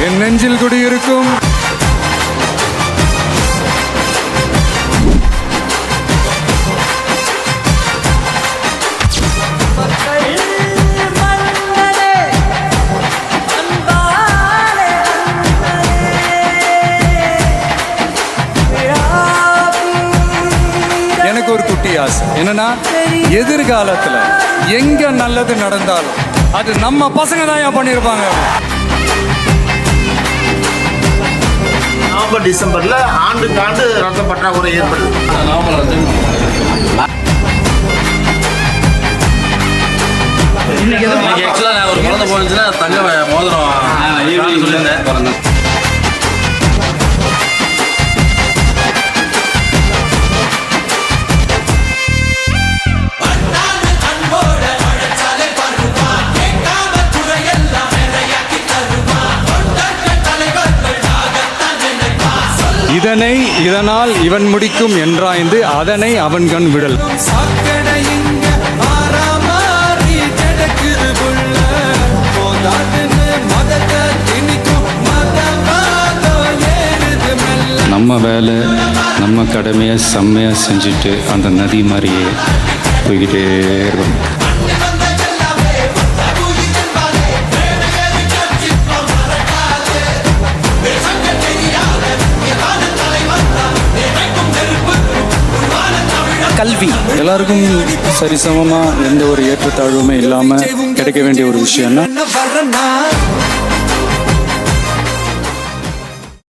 என் நெஞ்சில் குடியிருக்கும் எனக்கு ஒரு குட்டி ஆசை என்னன்னா, எதிர்காலத்துல எங்க நல்லது நடந்தாலும் அது நம்ம பசங்க தான் பண்ணியிருப்பாங்க. நவம்பர் டிசம்பர்ல ஆண்டுக்காண்டு ரத்த பற்றாக்குறை ஏற்படுது. இன்னைக்கு ஆக்சுவலாக நான் ஒரு குழந்தை போனுச்சுன்னா தங்க மோதிரம் சொல்லியிருந்தேன். இதனால் இவன் முடிக்கும் என்றாய்ந்து அதனை அவன் கண் விடல். நம்ம வேலை நம்ம கடமையை செம்மையாக செஞ்சுட்டு அந்த நதி மாதிரியே போய்கிட்டே இருக்கும். கல்வி எல்லாருக்கும் சரிசமமாக எந்த ஒரு ஏற்றத்தாழ்வுமே இல்லாமல் கிடைக்க வேண்டிய ஒரு விஷயம்னா